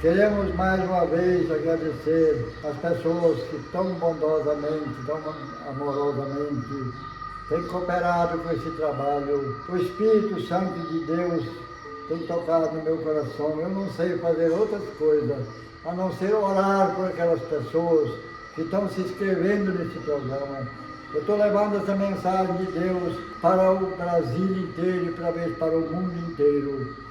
Queremos mais uma vez agradecer as pessoas que tão bondosamente, tão amorosamente têm cooperado com esse trabalho. O Espírito Santo de Deus tem tocado no meu coração. Eu não sei fazer outras coisas, a não ser orar por aquelas pessoas que estão se inscrevendo nesse programa. Eu estou levando essa mensagem de Deus para o Brasil inteiro e para o mundo inteiro.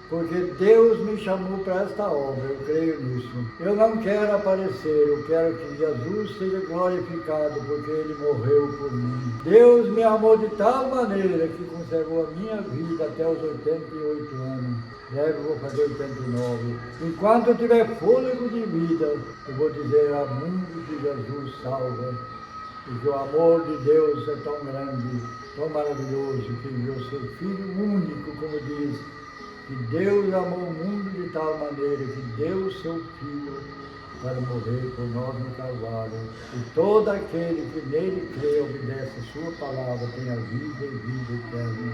Porque Deus me chamou para esta obra, eu creio nisso. Eu não quero aparecer, eu quero que Jesus seja glorificado, porque Ele morreu por mim. Deus me amou de tal maneira que conservou a minha vida até os 88 anos. Breve eu vou fazer 89. Enquanto eu tiver fôlego de vida, eu vou dizer ao mundo que Jesus salva. E que o amor de Deus é tão grande, tão maravilhoso, que enviou seu Filho único, como diz, que Deus amou o mundo de tal maneira que deu o seu Filho para morrer por nós no Calvário. E todo aquele que nele crê, obedece a sua palavra, tem a vida e vida eterna.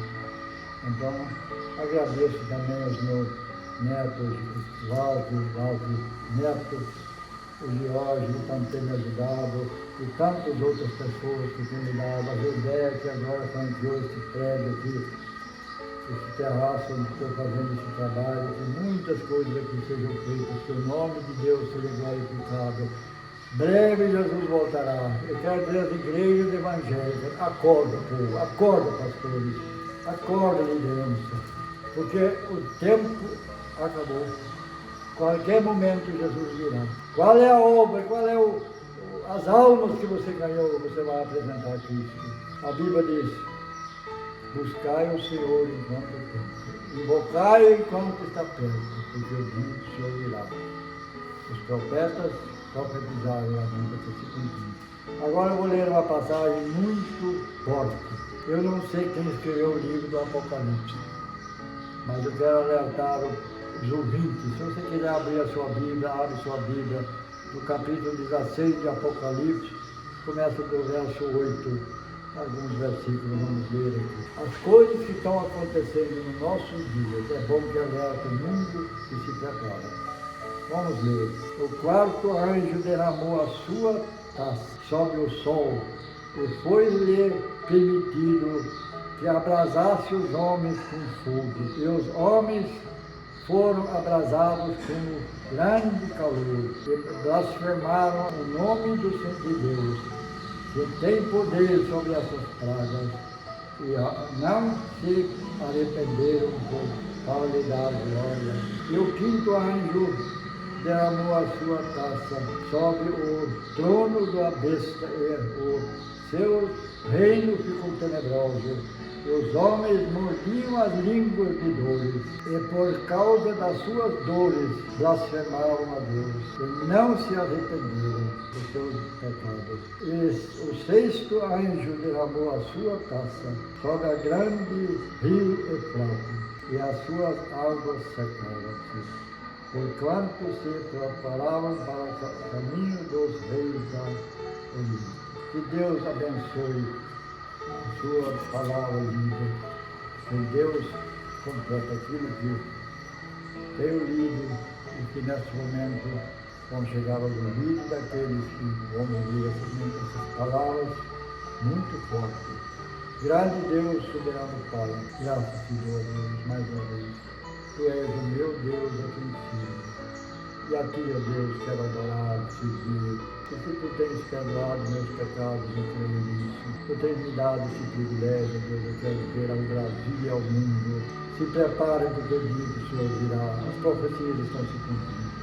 Então, agradeço também aos meus netos, Lázaro Neto, o Jorge, que tanto tem me ajudado, e tantas outras pessoas que têm me dado, a José, que agora franqueou esse prédio aqui, esse terraço onde estou fazendo esse trabalho, que muitas coisas aqui sejam feitas, que o nome de Deus seja glorificado. Breve Jesus voltará. Eu quero dizer às igrejas evangélicas, acorda, povo, acorda, pastores, acorda, liderança, porque o tempo acabou. Qualquer momento Jesus virá. Qual é a obra, as almas que você ganhou, você vai apresentar a Cristo. A Bíblia diz, buscai o Senhor enquanto é tempo, invocai enquanto está perto, porque o dia do Senhor virá. Os profetas profetizaram a vida que se cumpriu. Agora eu vou ler uma passagem muito forte. Eu não sei quem escreveu o livro do Apocalipse, mas eu quero alertar os ouvintes. Se você quiser abrir a sua Bíblia, abre sua Bíblia, no capítulo 16 de Apocalipse, começa do verso 8, alguns versículos, vamos ler aqui. As coisas que estão acontecendo no nosso dia, é bom que alerte o mundo e se prepara. Vamos ler. O quarto anjo derramou a sua taça sobre o sol e foi-lhe permitido que abrasasse os homens com fogo. E os homens foram abrasados com grande calor e blasfemaram o nome do Senhor de Deus, que tem poder sobre essas pragas, e não se arrependeram para lhe dar glória. E o quinto anjo derramou a sua taça sobre o trono da besta, e o seu reino ficou tenebroso. Os homens mordiam as línguas de dores, e por causa das suas dores blasfemavam a Deus, e não se arrependeram dos seus pecados. E o sexto anjo derramou a sua taça sobre a grande rio Eufrates, e as suas águas secaram-se, porquanto se preparavam para o caminho dos reis da Oriente. Que Deus abençoe a sua palavra lida, que Deus completa aquilo que tenho lido e que nesse momento vão chegar aos ouvidos daqueles que vão ouvir essas palavras muito fortes. Grande Deus, soberano Pai, graças te dou a Deus mais uma vez. Tu és o meu Deus a quem sirvo. E a ti, ó Deus, quero adorar, servir. Porque tu tens perdoado meus pecados, eu creio nisso. Tu tens me dado esse privilégio, Deus, eu quero ver ao Brasil e ao mundo. Se preparem porque o dia que o Senhor virá. As profecias estão se cumprindo.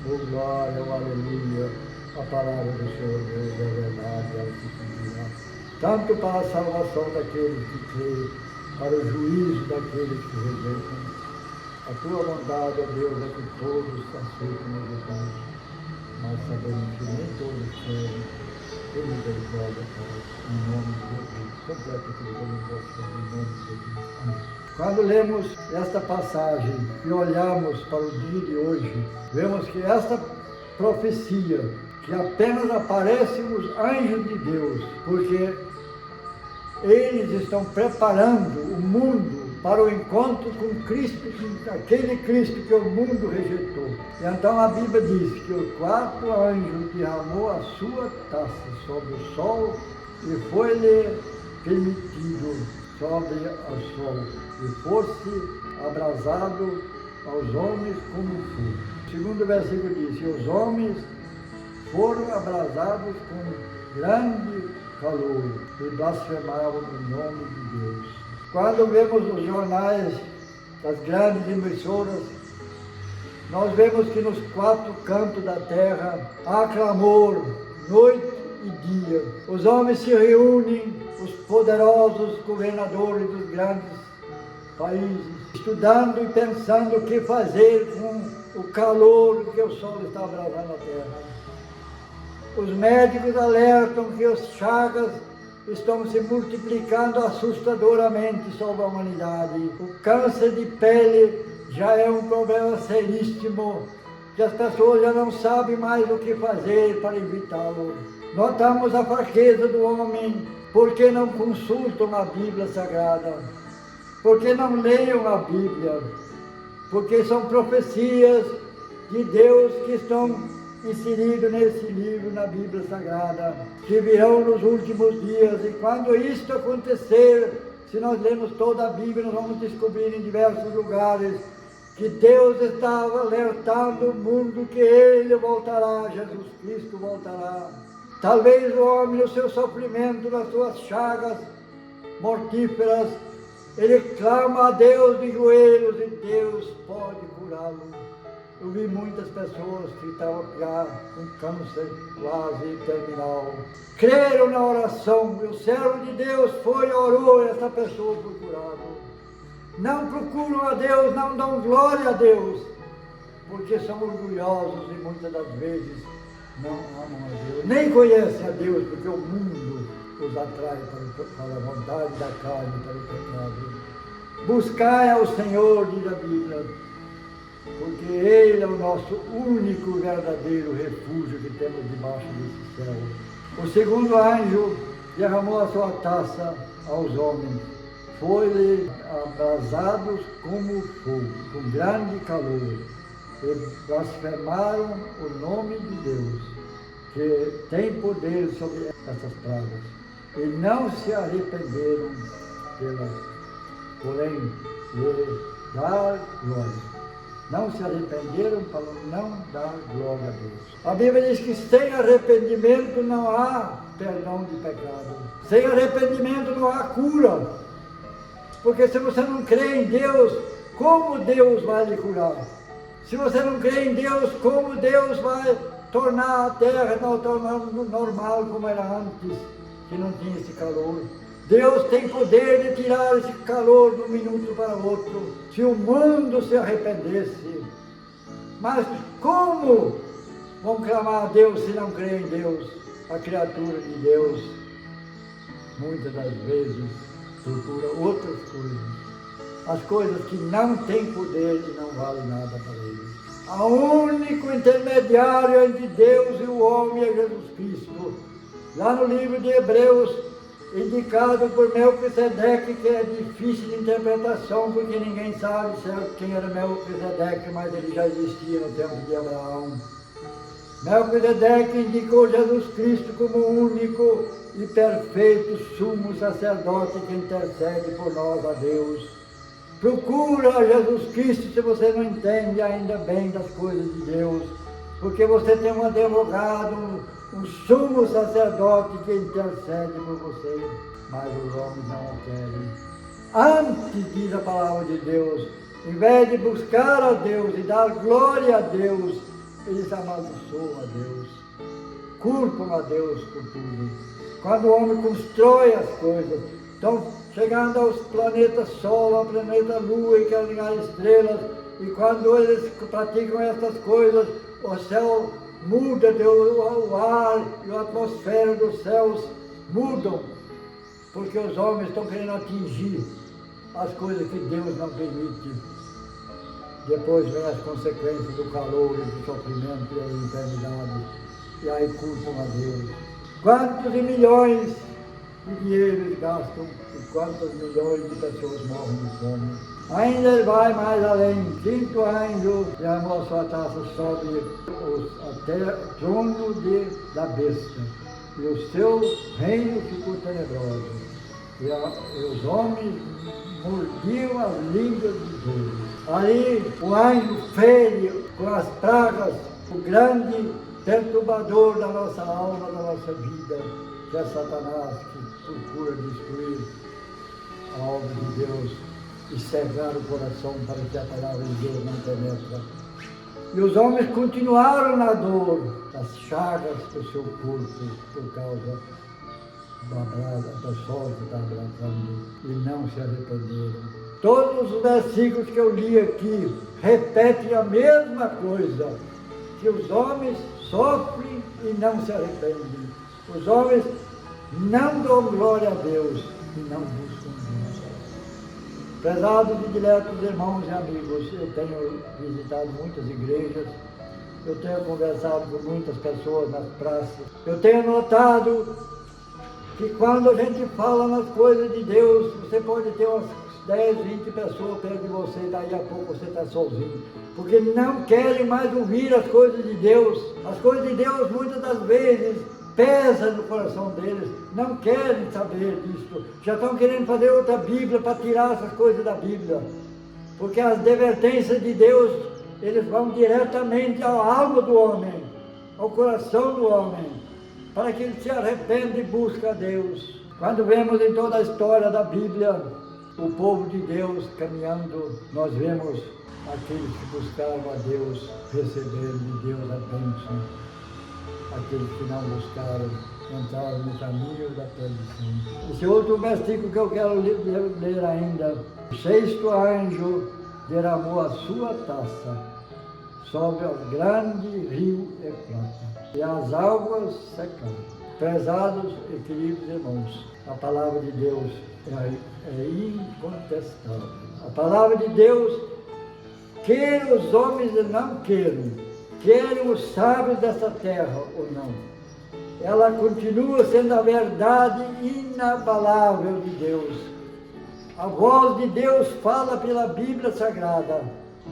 Oh glória, oh aleluia. A palavra do Senhor, Deus, é verdade, ela se cumprirá. Tanto para a salvação daqueles que creem, para o juízo daqueles que rejeitam. A tua vontade, ó Deus, é que todos aceitem a Jesus, mas sabemos que nem todos querem. Tem misericórdia, Pai, em nome de Jesus. Completa aquilo que eu não posso fazer, em nome de Jesus. Amém. Quando lemos esta passagem e olhamos para o dia de hoje, vemos que esta profecia, que apenas aparecem os anjos de Deus, porque eles estão preparando o mundo para o encontro com Cristo, aquele Cristo que o mundo rejeitou. E então a Bíblia diz que o quarto anjo derramou a sua taça sobre o sol e foi-lhe permitido sobre o sol e fosse abrasado aos homens como fogo. O segundo versículo diz: e os homens foram abrasados com grande calor e blasfemavam o nome de Deus. Quando vemos os jornais das grandes emissoras, nós vemos que nos quatro cantos da terra há clamor, noite e dia. Os homens se reúnem, os poderosos governadores dos grandes países, estudando e pensando o que fazer com o calor que o sol está abrasando a terra. Os médicos alertam que as chagas estão se multiplicando assustadoramente sobre a humanidade. O câncer de pele já é um problema seríssimo, que as pessoas já não sabem mais o que fazer para evitá-lo. Notamos a fraqueza do homem, porque não consultam a Bíblia Sagrada, porque não leiam a Bíblia, porque são profecias de Deus que estão inserido nesse livro, na Bíblia Sagrada, que virão nos últimos dias. E quando isto acontecer, se nós lemos toda a Bíblia, nós vamos descobrir em diversos lugares que Deus estava alertando o mundo que Ele voltará, Jesus Cristo voltará. Talvez o homem, no seu sofrimento, nas suas chagas mortíferas, ele clama a Deus de joelhos e Deus pode curá-lo. Eu vi muitas pessoas que estavam já com câncer quase terminal. Creram na oração, e o servo de Deus foi e orou, e essa pessoa foi curada. Não procuram a Deus, não dão glória a Deus, porque são orgulhosos e muitas das vezes não amam a Deus. Nem conhecem a Deus, porque o mundo os atrai para a vontade da carne, para o pecado. Buscai ao Senhor, diz a Bíblia, porque Ele é o nosso único verdadeiro refúgio que temos debaixo desse céu. O segundo anjo derramou a sua taça aos homens. Foi-lhe abrasados como fogo, com grande calor, e blasfemaram o nome de Deus, que tem poder sobre essas pragas, e não se arrependeram porém, de dar glória. Não se arrependeram para não dar glória a Deus. A Bíblia diz que sem arrependimento não há perdão de pecado. Sem arrependimento não há cura. Porque se você não crê em Deus, como Deus vai lhe curar? Se você não crê em Deus, como Deus vai tornar a terra normal como era antes, que não tinha esse calor? Deus tem poder de tirar esse calor de um minuto para o outro, se o mundo se arrependesse. Mas como vão clamar a Deus se não creem em Deus? A criatura de Deus, muitas das vezes, procura outras coisas. As coisas que não têm poder e não valem nada para eles. O único intermediário entre Deus e o homem é Jesus Cristo. Lá no livro de Hebreus, indicado por Melquisedeque, que é difícil de interpretação, porque ninguém sabe quem era Melquisedeque, mas ele já existia no tempo de Abraão. Melquisedeque indicou Jesus Cristo como o único e perfeito sumo sacerdote que intercede por nós a Deus. Procura Jesus Cristo se você não entende ainda bem das coisas de Deus, porque você tem um advogado, um sumo sacerdote que intercede por você, mas os homens não o querem. Antes, diz a palavra de Deus, em vez de buscar a Deus e dar glória a Deus, eles amaldiçoam a Deus, culpam a Deus por tudo. Quando o homem constrói as coisas, estão chegando aos planetas Sol, ao planeta Lua e querem as estrelas, e quando eles praticam essas coisas, o céu muda, o ar e a atmosfera dos céus mudam, porque os homens estão querendo atingir as coisas que Deus não permite. Depois vem as consequências do calor e do sofrimento e da enfermidade, e aí culpam a Deus. Quantos e milhões de dinheiro eles gastam e quantos milhões de pessoas morrem de fome. Ainda ele vai mais além. Quinto anjo derramou a sua taça sobre até o trono da besta, e o seu reino ficou tenebroso. E os homens mordiam as línguas de Deus. Ali o anjo fere com as pragas o grande perturbador da nossa alma, da nossa vida, que é Satanás, que procura destruir a obra de Deus e cegar o coração para que a palavra de Deus não penetre. E os homens continuaram na dor, das chagas do seu corpo, por causa da sorte que está abraçando, e não se arrependeram. Todos os versículos que eu li aqui repetem a mesma coisa, que os homens sofrem e não se arrependem. Os homens não dão glória a Deus e não buscam Deus. Prezados e diletos irmãos e amigos, eu tenho visitado muitas igrejas, eu tenho conversado com muitas pessoas nas praças, eu tenho notado que quando a gente fala nas coisas de Deus, você pode ter umas 10, 20 pessoas perto de você, daí a pouco você está sozinho, porque não querem mais ouvir as coisas de Deus. As coisas de Deus muitas das vezes pesam no coração deles, não querem saber disso, já estão querendo fazer outra Bíblia para tirar essas coisas da Bíblia, porque as advertências de Deus, eles vão diretamente à alma do homem, ao coração do homem, para que ele se arrependa e busque a Deus. Quando vemos em toda a história da Bíblia o povo de Deus caminhando, nós vemos aqueles que buscaram a Deus receber de Deus a bênção, aqueles que não buscaram entraram no caminho da perdição. Esse outro versículo que eu quero ler ainda: o sexto anjo derramou a sua taça sobre o grande rio Eufrates, e as águas secaram. Prezados e queridos irmãos, a palavra de Deus é incontestável. A palavra de Deus, quer os homens não queiram, querem os sábios dessa terra ou não, ela continua sendo a verdade inabalável de Deus. A voz de Deus fala pela Bíblia Sagrada.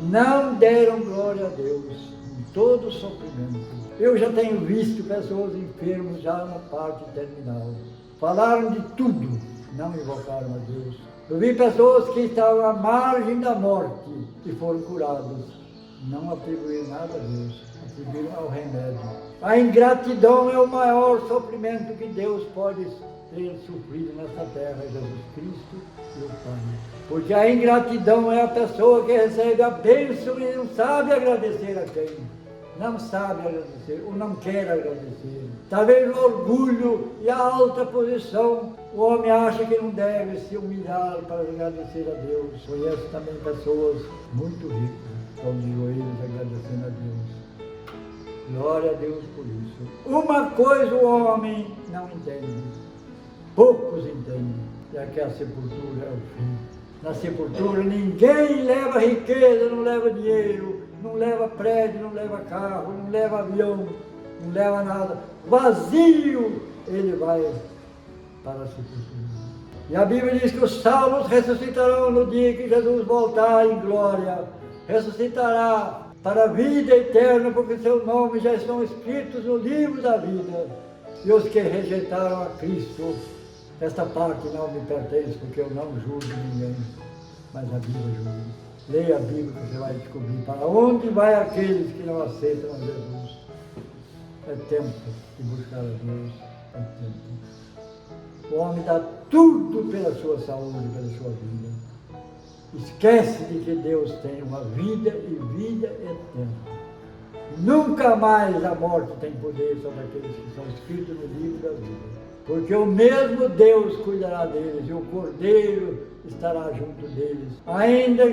Não deram glória a Deus em todo o sofrimento. Eu já tenho visto pessoas enfermas já na parte terminal. Falaram de tudo, não invocaram a Deus. Eu vi pessoas que estavam à margem da morte e foram curadas. Não atribuíram nada a Deus, atribuíram ao remédio. A ingratidão é o maior sofrimento que Deus pode ter sofrido nessa terra, Jesus Cristo e o Pai. Porque a ingratidão é a pessoa que recebe a bênção e não sabe agradecer a quem. Não sabe agradecer, ou não quer agradecer. Talvez o orgulho e a alta posição, o homem acha que não deve se humilhar para agradecer a Deus. Conheço também pessoas muito ricas, estão de joelhos agradecendo a Deus. Glória a Deus por isso. Uma coisa o homem não entende, poucos entendem, é que a sepultura é o fim. Na sepultura ninguém leva riqueza, não leva dinheiro, não leva prédio, não leva carro, não leva avião, não leva nada. Vazio, ele vai para a sepultura. E a Bíblia diz que os salvos ressuscitarão no dia que Jesus voltar em glória. Ressuscitará para a vida eterna, porque seus nomes já estão escritos no livro da vida. E os que rejeitaram a Cristo, esta parte não me pertence, porque eu não julgo ninguém, mas a Bíblia julga. Leia a Bíblia que você vai descobrir para onde vai aqueles que não aceitam a Jesus. É tempo de buscar a Deus, é tempo. O homem dá tudo pela sua saúde, pela sua vida. Esquece de que Deus tem uma vida e vida eterna. Nunca mais a morte tem poder sobre aqueles que são escritos no livro da vida. Porque o mesmo Deus cuidará deles e o Cordeiro estará junto deles. Ainda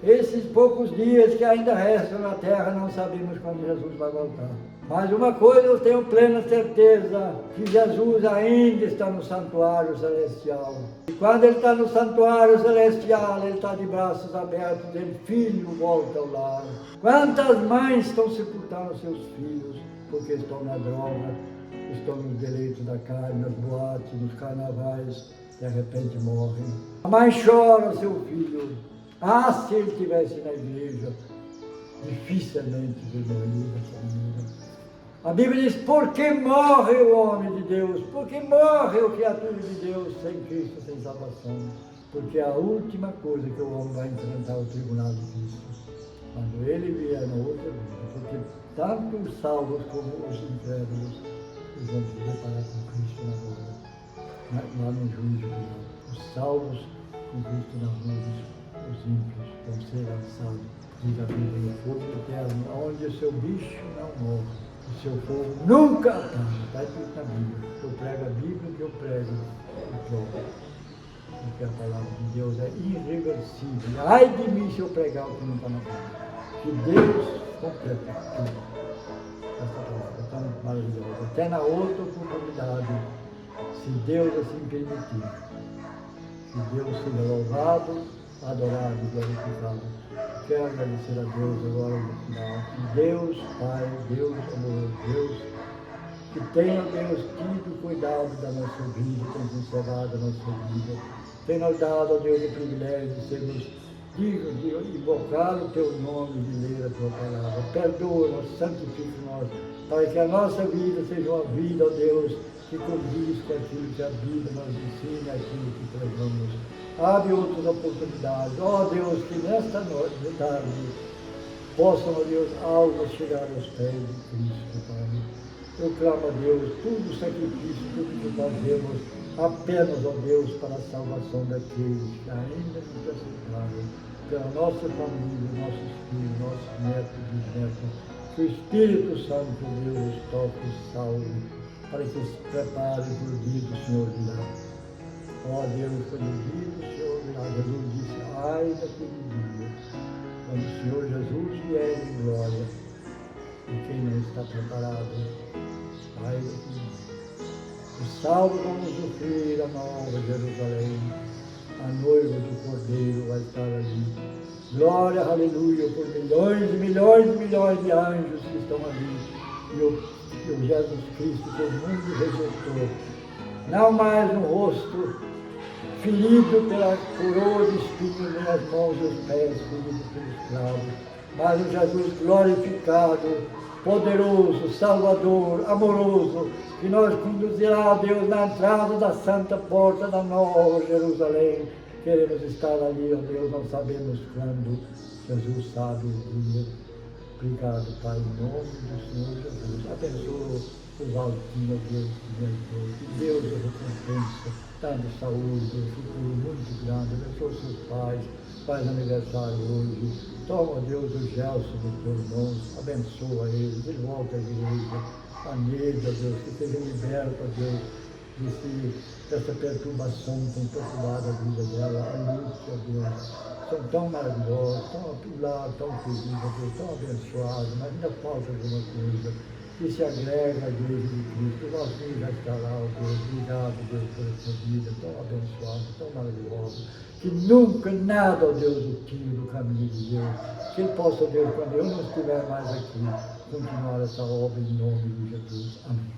esses poucos dias que ainda restam na terra, não sabemos quando Jesus vai voltar. Mas uma coisa eu tenho plena certeza, que Jesus ainda está no santuário celestial. E quando ele está no santuário celestial, ele está de braços abertos, dizendo: filho, volta ao lar. Quantas mães estão sepultando seus filhos porque estão na droga, estão nos deleitos da carne, nas boates, nos carnavais, de repente morrem. A mãe chora seu filho. Ah, se ele estivesse na igreja, dificilmente vergonharia essa menina. A Bíblia diz, por que morre o homem de Deus? Por que morre o criatura de Deus sem Cristo, sem salvação? Porque é a última coisa que o homem vai enfrentar o tribunal de Cristo. Quando ele vier na outra vida. Porque tanto os salvos como os incrédulos, eles vão se deparar com Cristo na glória, lá no juízo final. Os salvos com Cristo nas nuvens, os ímpios vão ser lançados, diz a Bíblia, no fogo eterno, onde o seu bicho não morre. O seu fogo nunca apaga. Está escrito na Bíblia. Eu prego a Bíblia que eu prego o próprio. Porque a palavra de Deus é irreversível. Ai de mim se eu pregar o que não está na Bíblia. Que Deus completa tudo. Essa palavra é tão maravilhosa. Até na outra oportunidade, se Deus assim permitir. Que Deus seja louvado, adorado e glorificado. Quero agradecer a Deus agora no final. Que Deus, Pai, Deus amoroso, Deus, que tenha, Deus, tido cuidado da nossa vida, tenha conservado a nossa vida, tenha nos dado, ó Deus, o privilégio de sermos dignos de invocar o Teu nome, de ler a Tua palavra. Perdoa-nos, santifica-nos, para que a nossa vida seja uma vida, ó Deus, que condiz com aquilo que a Bíblia nos ensina, aquilo que pregamos. Abre outras oportunidades. Ó Deus, que nesta noite, tarde, possam, ó Deus, almas chegar aos pés de Cristo, Pai. Eu clamo a Deus, todo o sacrifício, tudo que fazemos, apenas, ó Deus, para a salvação daqueles que ainda não te aceitaram, pela nossa família, nossos filhos, nossos netos, bisnetos. Que o Espírito Santo, Deus, os toque e salve, para que se preparem para o dia do Senhor virá. Ó Deus, quando o dia do Senhor virá, Jesus disse, ai daquele dia, quando o Senhor Jesus vier em glória, e quem não está preparado, ai daquele dia. Os salvos vão sofrer a nova Jerusalém, a noiva do Cordeiro vai estar ali. Glória, aleluia, por milhões e milhões e milhões de anjos que estão ali. E o Jesus Cristo que o mundo rejeitou. Não mais um rosto ferido pela coroa de espinhos, nem as mãos e os pés feridos pelos cravos, mas um Jesus glorificado, poderoso, salvador, amoroso, que nos conduzirá, Deus, na entrada da santa porta da nova Jerusalém. Queremos estar ali, ó Deus, não sabemos quando. Jesus sabe o dia. Obrigado, Pai, em nome do Senhor Jesus. Abençoa os altinhos, Deus, que Deus a recompensa, dando saúde, um futuro muito grande. Abençoa seus pais, faz aniversário hoje. Toma, Deus, o Gelson nos teus mãos, abençoa eles, ele volta à igreja. A Neida, Deus, que seja liberta, Deus, dessa perturbação que tem perturbado a vida dela, a Lúcia, Deus. São tão maravilhosos, tão lá, tão felizes, Deus, tão abençoados, mas ainda falta alguma coisa. Que se agrega à igreja de Cristo. O nosso filho já está lá, ó Deus. Obrigado, Deus, por essa vida tão abençoada, tão maravilhosa. Que nunca nada, ó Deus, o tire do caminho de Deus. Que ele possa, ó Deus, quando eu não estiver mais aqui, continuar essa obra em nome de Jesus. Amém.